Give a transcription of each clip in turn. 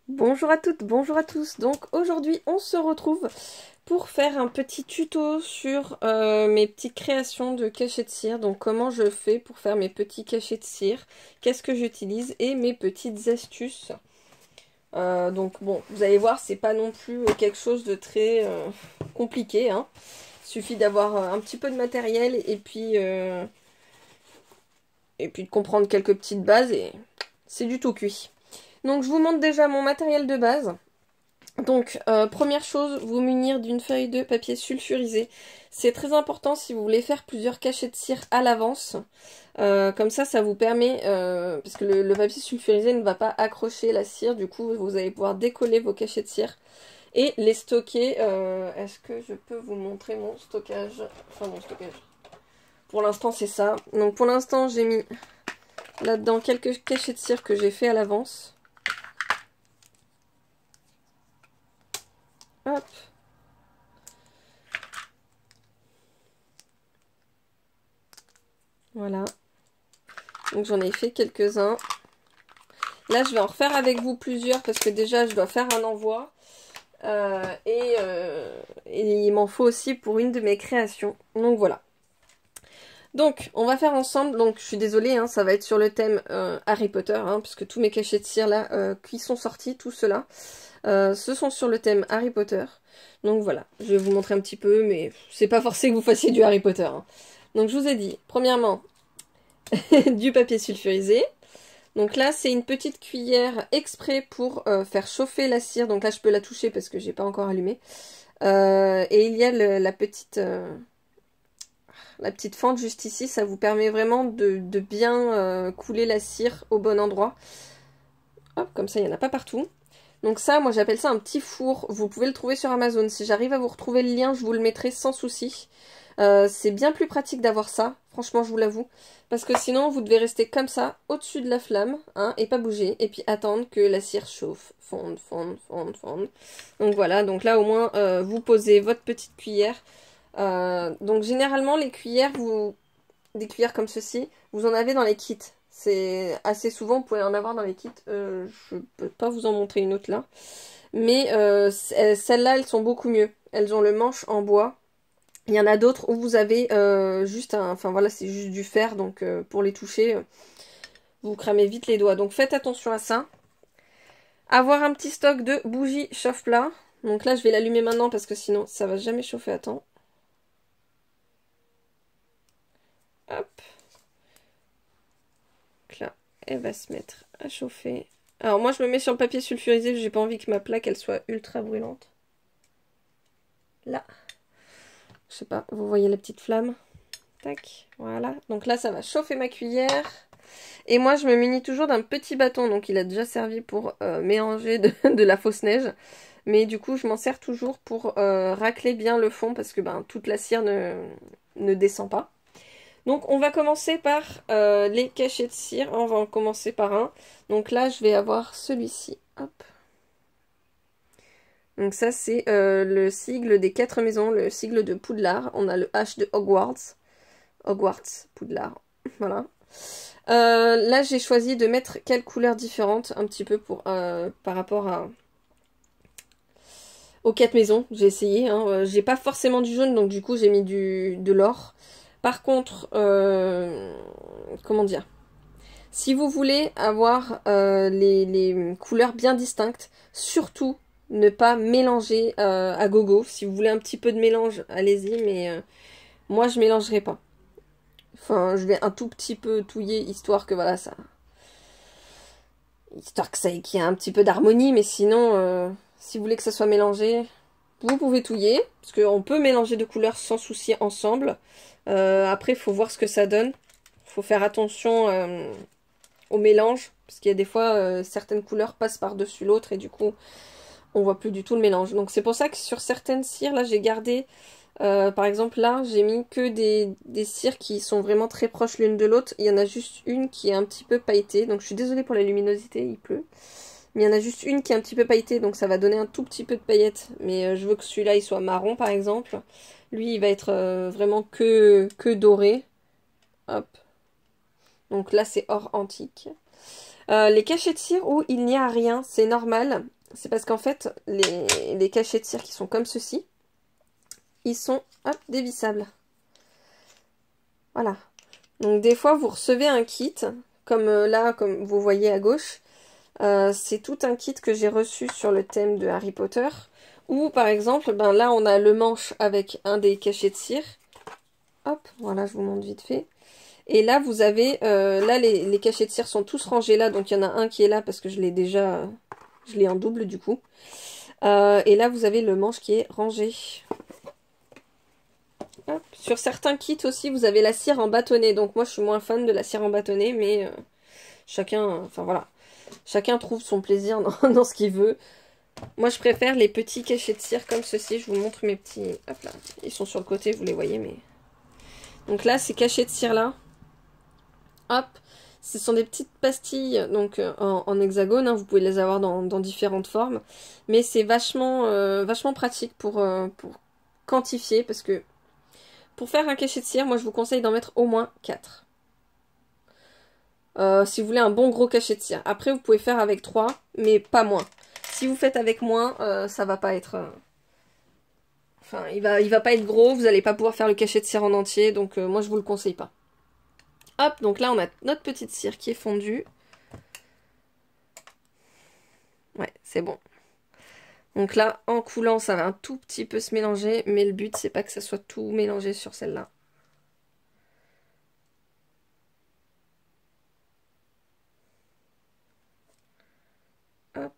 Bonjour à toutes, bonjour à tous. Donc aujourd'hui on se retrouve pour faire un petit tuto sur mes petites créations de cachets de cire. Donc comment je fais pour faire mes petits cachets de cire, qu'est-ce que j'utilise et mes petites astuces. Donc bon, vous allez voir, c'est pas non plus quelque chose de très compliqué, hein. Il suffit d'avoir un petit peu de matériel et puis de comprendre quelques petites bases et c'est du tout cuit. Donc je vous montre déjà mon matériel de base. Donc, première chose, vous munir d'une feuille de papier sulfurisé. C'est très important si vous voulez faire plusieurs cachets de cire à l'avance. Comme ça vous permet, parce que le papier sulfurisé ne va pas accrocher la cire, du coup vous allez pouvoir décoller vos cachets de cire et les stocker. Est-ce que je peux vous montrer mon stockage? Enfin mon stockage. Pour l'instant c'est ça. Donc pour l'instant j'ai mis là-dedans quelques cachets de cire que j'ai fait à l'avance. Hop. Voilà. Donc j'en ai fait quelques-uns. Là je vais en refaire avec vous plusieurs parce que déjà je dois faire un envoi. Et il m'en faut aussi pour une de mes créations. Donc voilà. Donc on va faire ensemble. Donc je suis désolée, hein, ça va être sur le thème Harry Potter. Hein, puisque tous mes cachets de cire là qui sont sortis, tout cela, ce sont sur le thème Harry Potter. Donc voilà, je vais vous montrer un petit peu. Mais c'est pas forcé que vous fassiez du Harry Potter. Hein. Donc je vous ai dit, premièrement, du papier sulfurisé. Donc là, c'est une petite cuillère exprès pour faire chauffer la cire. Donc là, je peux la toucher parce que j'ai pas encore allumé. Et il y a la petite fente juste ici. Ça vous permet vraiment de bien couler la cire au bon endroit. Hop, comme ça, il n'y en a pas partout. Donc ça, moi, j'appelle ça un petit four. Vous pouvez le trouver sur Amazon. Si j'arrive à vous retrouver le lien, je vous le mettrai sans souci. C'est bien plus pratique d'avoir ça, franchement je vous l'avoue, parce que sinon vous devez rester comme ça, au-dessus de la flamme, hein, et pas bouger, et puis attendre que la cire chauffe, fonde, fonde, fonde, fonde. Donc voilà, donc là au moins vous posez votre petite cuillère. Donc généralement les cuillères, des cuillères comme ceci, vous en avez dans les kits. C'est assez souvent, vous pouvez en avoir dans les kits, je peux pas vous en montrer une autre là. Mais celles-là, elles sont beaucoup mieux. Elles ont le manche en bois. Il y en a d'autres où vous avez juste un... Enfin voilà, c'est juste du fer, donc pour les toucher, vous cramez vite les doigts. Donc faites attention à ça. Avoir un petit stock de bougies chauffe-plat. Donc là, je vais l'allumer maintenant parce que sinon, ça va jamais chauffer à temps. Hop. Donc là, elle va se mettre à chauffer. Alors moi, je me mets sur le papier sulfurisé, j'ai pas envie que ma plaque, elle soit ultra brûlante. Là. Je sais pas, vous voyez la petite flamme? Tac, voilà. Donc là, ça va chauffer ma cuillère. Et moi, je me munis toujours d'un petit bâton. Donc il a déjà servi pour mélanger de la fausse neige. Mais du coup, je m'en sers toujours pour racler bien le fond parce que ben, toute la cire ne descend pas. Donc on va commencer par les cachets de cire. On va en commencer par un. Donc là, je vais avoir celui-ci. Hop. Donc ça, c'est le sigle des 4 maisons, le sigle de Poudlard. On a le H de Hogwarts. Hogwarts, Poudlard. Voilà. Là, j'ai choisi de mettre quelques couleurs différentes, un petit peu pour par rapport aux 4 maisons. J'ai essayé, hein. J'ai pas forcément du jaune, donc du coup, j'ai mis de l'or. Par contre, comment dire? Si vous voulez avoir les couleurs bien distinctes, surtout ne pas mélanger à gogo. Si vous voulez un petit peu de mélange, allez-y, mais moi, je mélangerai pas. Enfin, je vais un tout petit peu touiller, histoire que voilà, ça... Histoire que ça qu'il y ait un petit peu d'harmonie, mais sinon, si vous voulez que ça soit mélangé, vous pouvez touiller. Parce qu'on peut mélanger de couleurs sans souci ensemble. Après, il faut voir ce que ça donne. Il faut faire attention au mélange. Parce qu'il y a des fois, certaines couleurs passent par-dessus l'autre et du coup, on voit plus du tout le mélange. Donc c'est pour ça que sur certaines cires, là, j'ai gardé... par exemple là j'ai mis que des cires qui sont vraiment très proches l'une de l'autre. Il y en a juste une qui est un petit peu pailletée. Donc je suis désolée pour la luminosité, il pleut. Mais il y en a juste une qui est un petit peu pailletée. Donc ça va donner un tout petit peu de paillettes. Mais je veux que celui-là il soit marron par exemple. Lui il va être vraiment que doré. Hop. Donc là c'est or antique. Les cachets de cire où il n'y a rien, c'est normal. C'est parce qu'en fait, les cachets de cire qui sont comme ceci, ils sont, hop, dévissables. Voilà. Donc des fois, vous recevez un kit, comme là, comme vous voyez à gauche. C'est tout un kit que j'ai reçu sur le thème de Harry Potter. Où, par exemple, ben là, on a le manche avec un des cachets de cire. Hop, voilà, je vous montre vite fait. Et là, vous avez... là, les cachets de cire sont tous rangés là. Donc, il y en a un qui est là parce que je l'ai déjà... je l'ai en double, du coup. Et là, vous avez le manche qui est rangé. Hop. Sur certains kits aussi, vous avez la cire en bâtonnet. Donc, moi, je suis moins fan de la cire en bâtonnet. Mais chacun... enfin, voilà. Chacun trouve son plaisir dans ce qu'il veut. Moi, je préfère les petits cachets de cire comme ceci. Je vous montre mes petits... Hop là. Ils sont sur le côté, vous les voyez, mais... Donc là, ces cachets de cire là. Hop. Ce sont des petites pastilles donc en hexagone. Hein. Vous pouvez les avoir dans différentes formes. Mais c'est vachement, vachement pratique pour quantifier. Parce que pour faire un cachet de cire, moi, je vous conseille d'en mettre au moins 4. Si vous voulez un bon gros cachet de cire. Après, vous pouvez faire avec 3, mais pas moins. Si vous faites avec moins, ça va pas être... Enfin, il va pas être gros, vous n'allez pas pouvoir faire le cachet de cire en entier, donc moi je vous le conseille pas. Hop, donc là on a notre petite cire qui est fondue. Ouais, c'est bon. Donc là, en coulant, ça va un tout petit peu se mélanger, mais le but c'est pas que ça soit tout mélangé sur celle-là. Hop.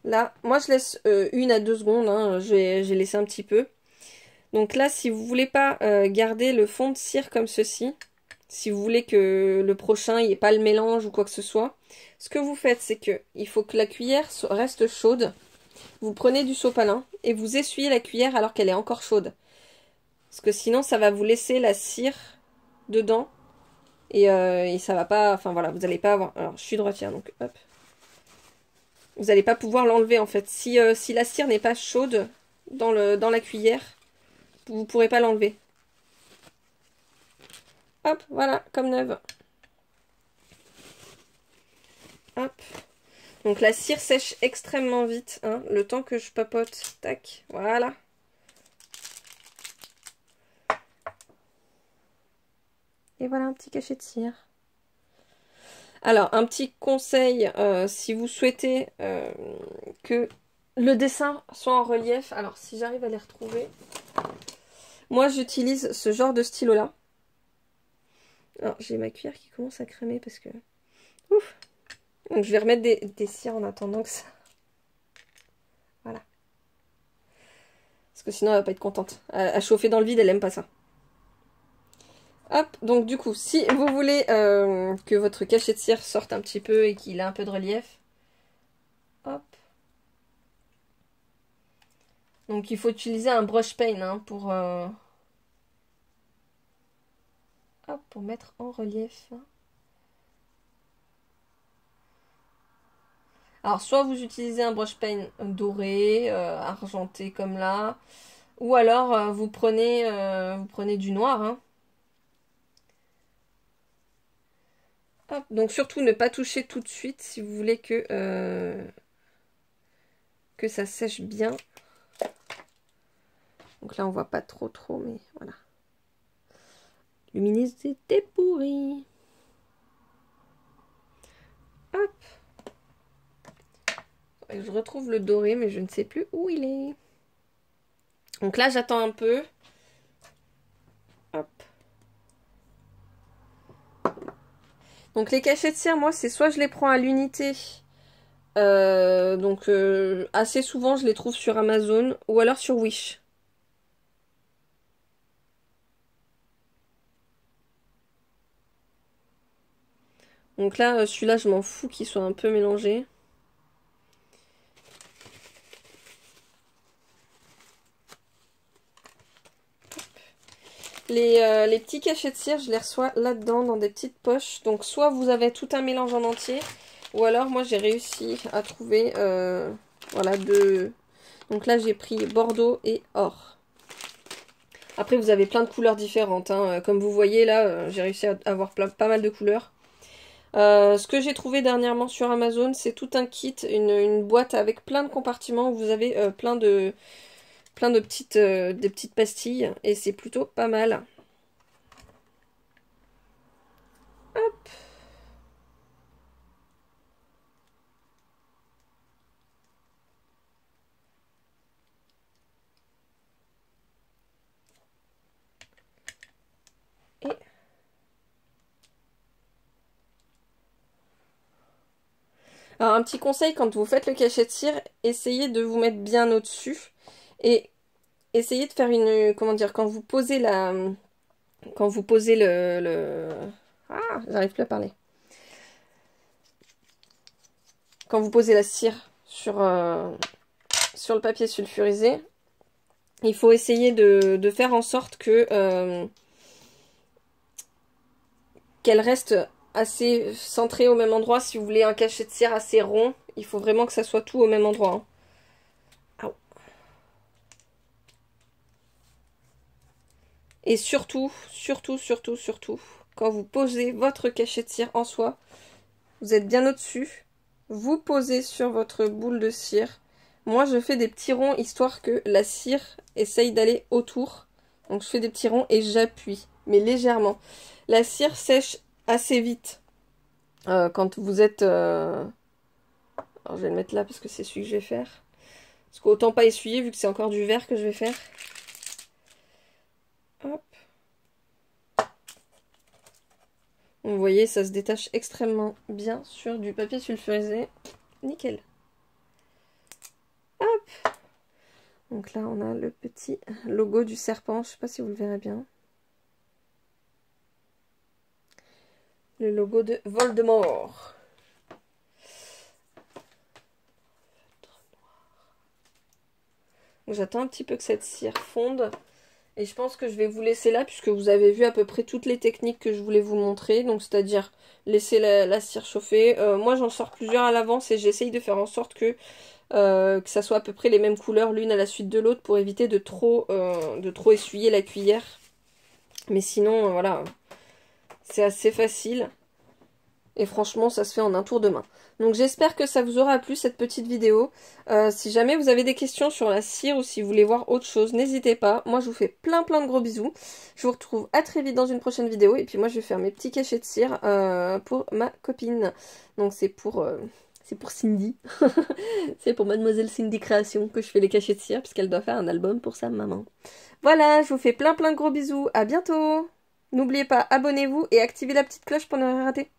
Là, moi je laisse 1 à 2 secondes, hein, j'ai laissé un petit peu. Donc là, si vous voulez pas garder le fond de cire comme ceci, si vous voulez que le prochain, il n'y ait pas le mélange ou quoi que ce soit, ce que vous faites, c'est que il faut que la cuillère reste chaude. Vous prenez du sopalin et vous essuyez la cuillère alors qu'elle est encore chaude. Parce que sinon, ça va vous laisser la cire dedans et ça va pas... Enfin voilà, vous n'allez pas avoir... Alors, je suis droitière, donc hop. Vous n'allez pas pouvoir l'enlever en fait. Si la cire n'est pas chaude dans la cuillère, vous ne pourrez pas l'enlever. Hop, voilà, comme neuve. Hop. Donc la cire sèche extrêmement vite, hein, le temps que je papote. Tac, voilà. Et voilà un petit cachet de cire. Alors, un petit conseil, si vous souhaitez que le dessin soit en relief. Alors, si j'arrive à les retrouver. Moi, j'utilise ce genre de stylo-là. Alors, j'ai ma cuillère qui commence à cramer parce que... Ouf. Donc, je vais remettre des cires en attendant que ça... Voilà. Parce que sinon, elle va pas être contente. À chauffer dans le vide, elle aime pas ça. Hop, donc du coup, si vous voulez que votre cachet de cire sorte un petit peu et qu'il ait un peu de relief, hop. Donc il faut utiliser un brush pen hein, pour mettre en relief. Alors soit vous utilisez un brush pen doré, argenté comme là, ou alors vous prenez du noir. Hein. Hop, donc surtout ne pas toucher tout de suite si vous voulez que ça sèche bien. Donc là on voit pas trop mais voilà. Luminosité pourrie. Hop. Je retrouve le doré mais je ne sais plus où il est. Donc là j'attends un peu. Hop. Donc les cachets de cire, moi c'est soit je les prends à l'unité. Donc assez souvent je les trouve sur Amazon ou alors sur Wish. Donc là celui-là je m'en fous qu'il soit un peu mélangé. Les petits cachets de cire je les reçois là-dedans dans des petites poches. Donc soit vous avez tout un mélange en entier ou alors moi j'ai réussi à trouver voilà, deux Donc là, j'ai pris bordeaux et or. Après, vous avez plein de couleurs différentes. Hein. Comme vous voyez, là, j'ai réussi à avoir pas mal de couleurs. Ce que j'ai trouvé dernièrement sur Amazon, c'est tout un kit, une boîte avec plein de compartiments où vous avez plein de petites, des petites pastilles. Et c'est plutôt pas mal. Hop. Et... Alors, un petit conseil, quand vous faites le cachet de cire, essayez de vous mettre bien au-dessus. Et essayez de faire une... Comment dire? Quand vous posez la... Quand vous posez Ah, j'arrive plus à parler. Quand vous posez la cire sur le papier sulfurisé, il faut essayer de faire en sorte que qu'elle reste assez centrée au même endroit. Si vous voulez un cachet de cire assez rond, il faut vraiment que ça soit tout au même endroit. Hein. Et surtout, quand vous posez votre cachet de cire en soie, vous êtes bien au-dessus, vous posez sur votre boule de cire. Moi, je fais des petits ronds histoire que la cire essaye d'aller autour. Donc, je fais des petits ronds et j'appuie, mais légèrement. La cire sèche assez vite quand vous êtes... Alors, je vais le mettre là parce que c'est celui que je vais faire. Parce qu'autant pas essuyer vu que c'est encore du verre que je vais faire. Hop. Vous voyez, ça se détache extrêmement bien sur du papier sulfurisé. Nickel. Hop. Donc là, on a le petit logo du serpent. Je sais pas si vous le verrez bien. Le logo de Voldemort. J'attends un petit peu que cette cire fonde. Et je pense que je vais vous laisser là, puisque vous avez vu à peu près toutes les techniques que je voulais vous montrer. Donc, c'est-à-dire laisser la cire chauffer. Moi, j'en sors plusieurs à l'avance et j'essaye de faire en sorte que ça soit à peu près les mêmes couleurs l'une à la suite de l'autre pour éviter de trop essuyer la cuillère. Mais sinon, voilà, c'est assez facile. Et franchement, ça se fait en un tour de main. Donc j'espère que ça vous aura plu cette petite vidéo. Si jamais vous avez des questions sur la cire ou si vous voulez voir autre chose, n'hésitez pas. Moi, je vous fais plein de gros bisous. Je vous retrouve à très vite dans une prochaine vidéo. Et puis moi, je vais faire mes petits cachets de cire pour ma copine. Donc c'est pour Cindy. C'est pour Mademoiselle Cindy Création que je fais les cachets de cire puisqu'elle doit faire un album pour sa maman. Voilà, je vous fais plein de gros bisous. À bientôt. N'oubliez pas, abonnez-vous et activez la petite cloche pour ne rien rater.